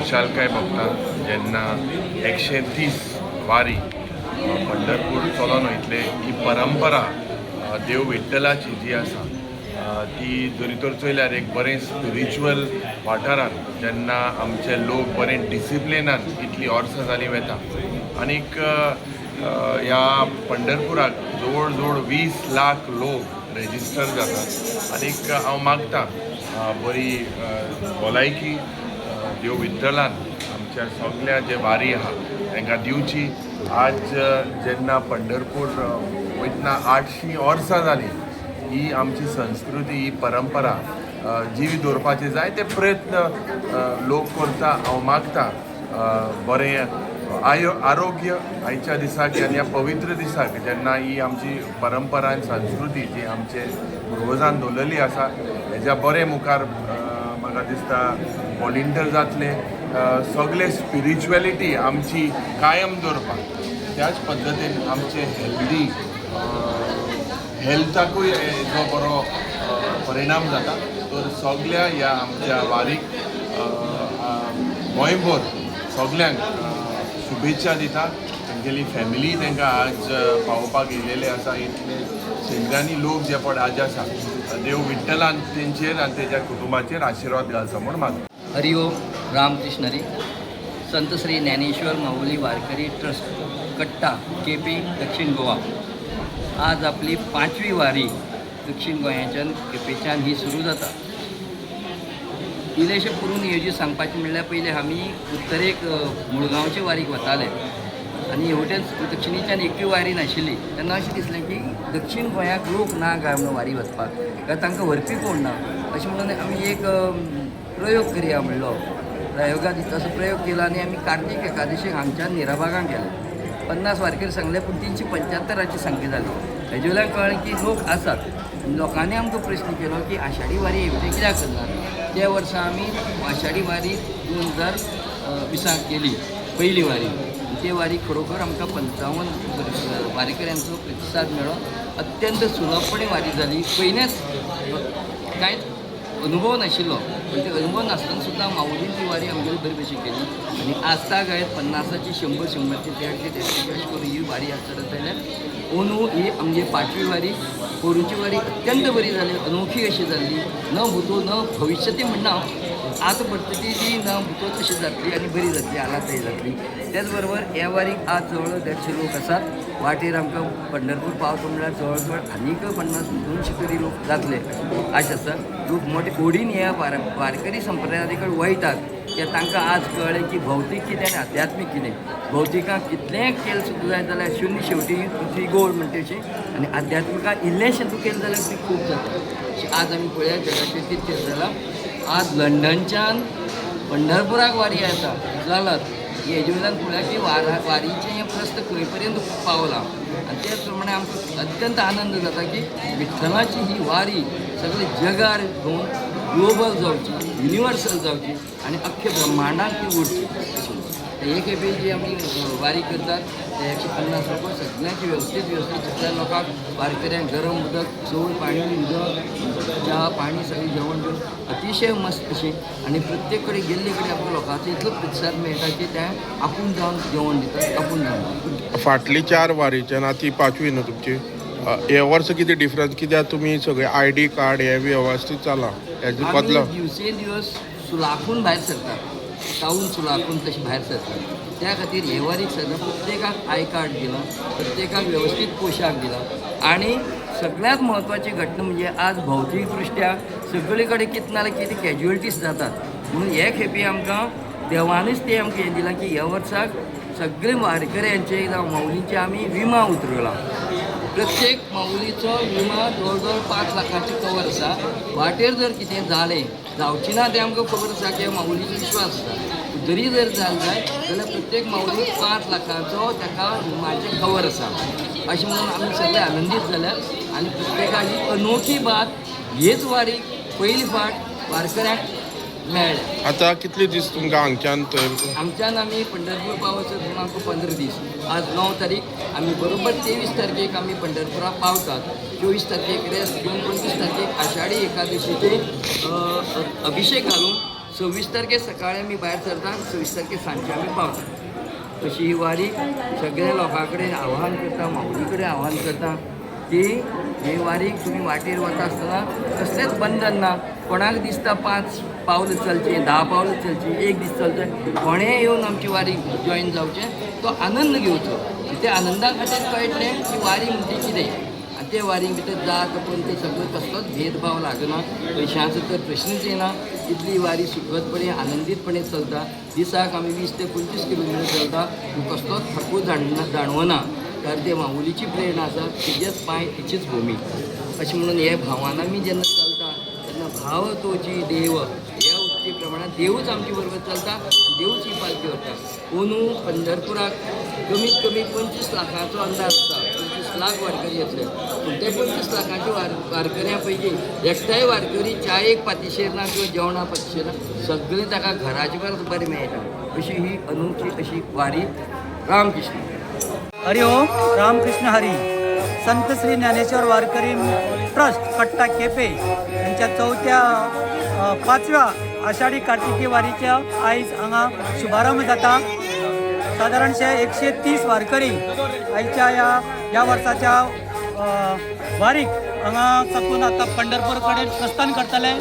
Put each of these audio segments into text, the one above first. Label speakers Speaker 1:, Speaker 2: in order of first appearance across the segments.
Speaker 1: विशालकाय भक्तां जेन्ना 130 वारी पंढरपूर चलोन वयतले ही परंपरा देव विठ्ठलाची जी आसा ती जरी तर चयल्यार एक बरें स्पिरिच्युअल वाठारान जेन्ना आमचे लोक बरें डिसिप्लिनान इतली वर्सां जालीं वता आनीक ह्या पंढरपुराक जवळ जवळ 20 लाख लोक रेजिस्टर जातात आनीक हांव मागतां बरी भलायकी देव विठ्ठलान आमच्या सगळ्या जे वारी आहा तांकां दिवची। आज जेन्ना पंढरपूर वयतना 800 वर्सां जालीं ही आमची संस्कृती ही परंपरा जिवी दवरपाचे जाय ते प्रयत्न लोक करता। हांव मागतां बरें आरोग्य आयच्या दिसाक ह्या पवित्र दिसाक जेन्ना ही आमची परंपरा आनी संस्कृती जी आमचे पुर्वजान दवरलेली आसा हेज्या बरें मुखार म्हाका दिसता व्हॉलिंटियर जातले सगळे स्पिरिच्युअलिटी आमची कायम दवरपाक त्याच पद्दतीन आमचे हेल्थाकूय हेजो बरो परिणाम जाता। तर सगळ्या ह्या आमच्या वारीक गोंयभर सगळ्यांक शुभेच्छा दिता। तेंगेली फॅमिली तांकां आज पावोवपाक येयलेले आसा इतले शेंद्रांनी लोक जे पळय आज आसा देव विठ्ठलान तेंचेर आनी तेज्या कुटुंबाचेर आशिर्वाद घालचो म्हूण मागता।
Speaker 2: हरिओम रामकृष्ण हरी। संत श्री ज्ञानेश्वर माऊली वारकरी ट्रस्ट कट्टा केपी दक्षिण गोवा आज आपली 5वी वारी दक्षिण गोंयाच्यान केपेच्यान ही सुरू जाता। इल्लेशें करून हेजी सांगपाचें म्हणल्यार पयलीं आमी उत्तरेक मुळगांवचे वारीक वताले आनी हेवटेन दक्षिणेच्यान एकूय वारी नाशिल्ली तेन्ना अशें दिसलें की दक्षिण गोंयाक लोक ना काय म्हणून वारी वचपाक काय तांकां व्हरपी कोण ना अशें म्हणून आमी एक प्रयोग करया म्हणलो। प्रयोगात तसो प्रयोग केलो आनी आमी कार्तीक एकादशीक हांगच्यान निराबागां गेले। 50 वारकरी सांगले पूण 375 संख्या जाली। हेजे वयल्यान कळ्ळें की लोक आसात। लोकांनी आमकां प्रश्न केलो की आषाढी वारी हेवटेन कित्याक करना। त्या वर्सा आमी आषाढी वारी 2020 केली पयली वारी। ते वारी खरोखर आमकां 55 वारकऱ्यांचो प्रतिसाद मेळ्ळो। अत्यंत सुलभपणे वारी जाली। पयलेंच कांयच अनुभव नाशिल्लो पण ते अनुभव नासतना सुद्दां माऊलीन ती वारी आमगेली बरी भशेन केली आनी आस्ता गायत 50ची 100ची 150ची अशें करून ही वारी आसता जाल्यार अंदू ही आमची 5वी वारी पोरूची वारी अत्यंत बरी जाली। अनोखी अशी जाल्ली न भुतो न भविष्यती म्हणना आतां पडटली ती न भुतो तशी जातली आनी बरी जातली आलातय जातली। त्याच बरोबर ह्या वारीक आज जवळ 150 लोक आसात। वाटेर आमकां पंढरपूर पावता म्हणल्यार जवळ जवळ आनीक 50-200 तरी लोक जातले अशें आसा। लोक मोठे ओडीन ह्या वारकरी संप्रदाया कडेन वयतात कित्याक तांकां आज कळ्ळें की भौतीक कितें आनी आध्यात्मीक कितें। भौतिकाक कितलेंय केलें सुद्दां जाय जाल्यार शुन्य शेवटी तुजी गोड म्हणटा तशी आनी आध्यात्मिकाक इल्लेंशें तूं केलें जाल्यार ती खूब जाता। आज आमी पळया जगाचेर कितें जालां। आज लंडनच्यान पंढरपुराक वारी येता जालात हेजे वयल्यान पळया की वारीचें हें प्रस्त खंय पर्यंत पावलां आनी त्याच प्रमाणे आमकां अत्यंत आनंद जाता की विठ्ठलाची ही वारी सगळे जगार घेवन ग्लोबल जावची युनिवर्सल जावची आनी अख्खे ब्रह्मांडाक ती उरची। एक खेपे जी आमी वारी करतात ते 150 लोक सगळ्यांची व्यवस्थीत सगळ्या लोकांक वारकऱ्यांक गरम उदक चवळ पाणी उदक च्या पाणी सगळें जेवण घेवन अतिशय मस्त अशें आनी प्रत्येक कडेन गेल्ले कडेन आमकां लोकांचो इतलो प्रतिसाद मेळटा की ते आपूण जावन जेवण दितात आपूण जावन।
Speaker 3: फाटली 4 वारीच्यान आतां 5वी न्हू तुमची हे वर्स कितें डिफरन्स कित्याक तुमी सगळे ID कार्ड हे वेवस्थीत चला हेजे बदला
Speaker 2: दिवसेंदिवस सुलाखून भायर सरतात तावून सुलाखून तशी भायर सरतात। त्या खातीर हे वारीक सद्या प्रत्येकाक आय कार्ड दिला प्रत्येकाक व्यवस्थीत पोशाख दिला आनी सगळ्यांत म्हत्वाची घटना म्हणजे आज भौतीक दृश्ट्या सगळे कडेन कितें ना जाल्यार कितें कॅज्युअलिटीज जातात म्हणून हे खेपे आमकां देवानूच ते आमकां हें दिलां की ह्या वर्साक सगळे वारकऱ्यांचे जावं माऊलींचे आमी विमा उतरयला। प्रत्येक माऊलीचो विमा जवळ जवळ 5 लाखांचे कवर आसा। वाटेर जर कितें जालें जावची ना तें आमकां खबर आसा की माऊलीचो विश्वास आसा जरी जर जालें जाल्यार प्रत्येक माऊलीक 5 लाखांचो ताका विमाचें कवर आसा अशें म्हणून आमी सगळे आनंदीत जाल्यात आनी प्रत्येकाची अनोखी बात हेच वारी पयली फावट वारकऱ्यांक मेळ्ळें।
Speaker 3: आतां कितले दीस तुमकां हांगच्यान
Speaker 2: हांगच्यान आमी पंढरपूर पावसर म्हणून आमकां 15 दीस। आज 9 तारीख आमी बरोबर 23 तारखेक आमी पंढरपुराक पावतात। 24 तारखेक रेस्ट घेवन 25 तारखेक आषाढी एकादशीचे अभिषेक घालून 26 तारखे सकाळी आमी भायर सरता, 26 तारखे सांजचे आमी पावता. तशी ही वारी सगळ्या लोकां कडेन आव्हान करता, माऊली कडेन आव्हान करता की हे वारीक तुमी वाटेर वता आसतना कसलेंच बंधन ना. कोणाक दिसता 5 पावल चलचें, 10 पावल चलचीं, 1 दीस चलचें, कोणेंय येवन आमची वारीक जॉयन जावचें, तो आनंद घेवचो. त्या आनंदा खातीर कळटलें की वारी म्हणजे कितें. आनी ते वारीक भितर जात पण ते सगळं कसलोच भेदभाव लागना, पयशांचो तर प्रश्नच येना. इतली वारी सुखदपणे आनंदीतपणे चलता. दिसाक आमी 20 ते 25 किलोमिटर चलता, कसलोच थकू जाणवना. कारण ते माऊलीची प्रेरणा आसा, तिजेच पांय तिचीच भुमी अशें म्हणून हे भावान आमी जेन्ना चलता तेन्ना भाव तोची देव ह्या उक्ती प्रमाणात देवूच आमचे बरोबर चलता, देवूच ही पालखी व्हरता. अंदू पंढरपुराक कमीत कमी 25 लाखांचो अंदाज आसा. 25 लाख वारकरी येतले, पूण ते 25 लाखांच्या वारकऱ्यां पैकी एकटाय वारकरी च्यायेक पातीशेर ना किंवा जेवणा पातीशेर ना, सगळें ताका घराचे परस बरें मेळटा. अशी ही अनोखी अशी वारी रामकृष्ण
Speaker 4: हरि ओम. रामकृष्ण हरी. संत श्री ज्ञानेश्वर वारकरी ट्रस्ट कट्टा केपे यांच्या 5व्या आषाढी कार्तिकी वारीच्या आयज हांगा शुभारंभ जाता. साधारणशे 130 वारकरी आयच्या या वर्साच्या वारीक हांगा साकून आता पंढरपूर कडेन प्रस्थान करतले.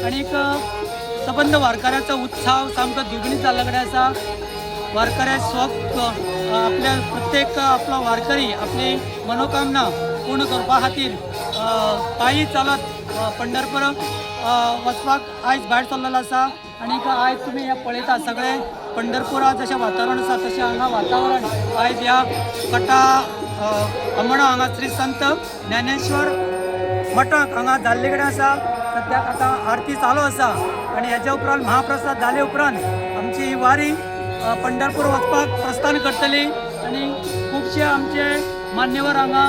Speaker 4: आनीक सबंद वारकऱ्याचो उत्साह सामको द्विगुणीत जाल्ले कडेन आसा. वारकरी आपल्या प्रत्येक आपला वारकरी आपली मनोकामना पूर्ण करपा खातीर पायी चालत पंढरपूर वचपाक आयज भायर सरलेलो आसा. आनीक आयज तुमी हे पळयता सगळे पंढरपुरात जशें वातावरण आसा तशें हांगा वातावरण आयज ह्या कट्टा अमणा हांगा श्री संत ज्ञानेश्वर मठाक हांगा जाल्ले कडेन आसा. सद्याक आतां आरती चालू आसा आनी हेच्या उपरांत महाप्रसाद जाले उपरांत आमची ही वारी पंढरपूर वचपाक प्रस्थान करतली. आनी खुबशे आमचे मान्यवर हांगा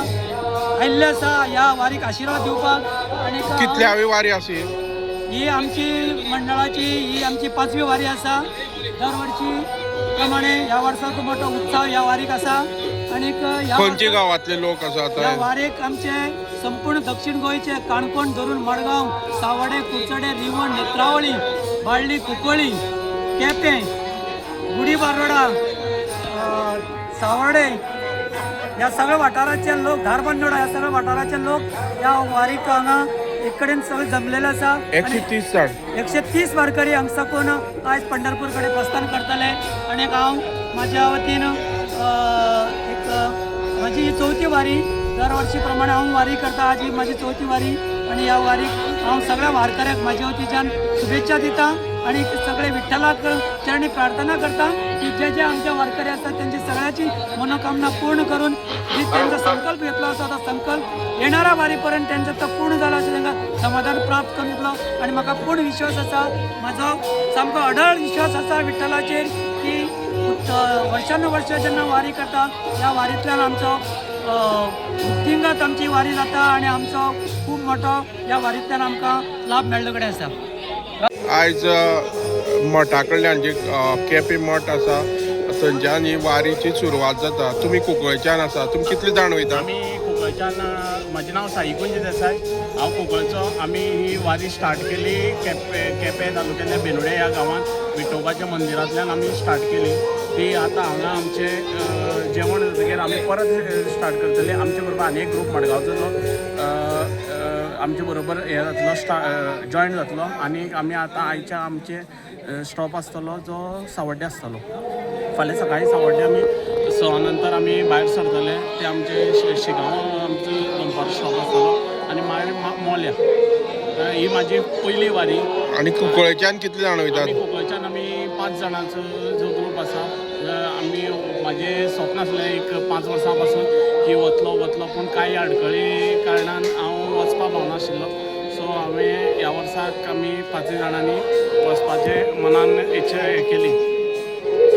Speaker 4: आयिल्ले आसा ह्या वारीक आशिर्वाद दिवपाक. आनी
Speaker 3: कितल्यावी वारी आसी
Speaker 4: ही आमची मंडळाची ही आमची 5वी वारी आसा. दरवर्षी प्रमाणे ह्या वर्साचो मोठो उत्सव ह्या वारीक आसा. आनीक
Speaker 3: खंयचे गांवांतले लोक आसा
Speaker 4: ह्या
Speaker 3: आता
Speaker 4: वारीक आमचे संपूर्ण दक्षिण गोंयचे काणकोण धरून मडगांव, सावडे, कुडचडे, रिवण, नेत्रावळी, बाळ्ळी, कुंकळी, केपें, गुडी बारोडा, सावडे ह्या सगळ्या वाठाराचे लोक, धारबांदोडा ह्या सगळ्या वाठाराचे लोक ह्या वारीक हांगा एक कडेन सगळे जमलेले आसा.
Speaker 3: 130 जाण
Speaker 4: 130 वारकरी हांगा साकून आयज पंढरपूर कडेन प्रस्थान करतले. आनी हांव म्हाज्या वतीन म्हाजी ही 4थी वारी. दरवर्षी प्रमाणे हांव वारी करता. आज ही म्हाजी 4थी वारी आनी ह्या वारीक हांव सगळ्या वारकऱ्याक म्हाज्या वतीच्यान शुभेच्छा दिता. आनी सगळे विठ्ठलाक चरणी प्रार्थना करता की जे आमच्या वारकरी आसतात त्यांची सगळ्याची मनोकामना पूर्ण करून जी त्यांचा संकल्प घेतला आसा तो संकल्प येणाऱ्या वारीपर्यंत त्यांचा तो पूर्ण जाला अशें तांकां समाधान प्राप्त करून दितलो. आनी म्हाका पूर्ण विश्वास आसा, म्हाजो सामको अढळ विश्वास आसा विठ्ठलाचेर की वर्षानुवर्ष जेन्ना वारी करता ह्या वारींतल्यान आमचो मुक्तिंगात आमची वारी जाता आनी आमचो खूब मोठो ह्या वारींतल्यान आमकां लाभ मेळ्ळे कडेन आसा.
Speaker 3: आयज मठा कडल्यान जे केपें मठ आसा थंयच्यान ही वारीची सुरवात जाता. तुमी कुंकळच्यान आसा, तुमी कितले जाण वयता?
Speaker 5: आमी कुंकळच्यान म्हजें नांव साई कुंज देसाय. हांव कुंकळचो. आमी ही वारी स्टार्ट केली केपें तालुक्यातल्या बेनोडे ह्या गांवांत विठोबाच्या मंदिरांतल्यान आमी स्टार्ट केली. ती आतां हांगा आमचें जेवण जातकीर आमी परत स्टार्ट करतले. आमचे बरोबर आनी एक ग्रूप मडगांवचो आमचे बरोबर हे जातलो जॉयन जातलो. आनी आमी आतां आयच्या आमचे स्टॉप आसतलो जो सावड्डे आसतलो. फाल्यां सकाळीं सावड्डे आमी 6 नंतर आमी भायर सरतले. ते आमचे शिगांव आमचो दनपार स्टॉप आसतलो आनी मागीर मोल्या. ही म्हाजी पयली वारी.
Speaker 3: आनी कुंकळच्यान कितले जाण वयतात?
Speaker 5: कुंकळच्यान आमी 5 जाणांचो जो ग्रूप आसा. आमी म्हाजें स्वप्न आसलें एक 5 वर्सां पासून की वतलो पूण कांय आडखळी कारणान हांव वचपाक पावनाशिल्लो. सो हांवें ह्या वर्साक आमी 5 जाणांनी वचपाचें मनान इच्छा केली.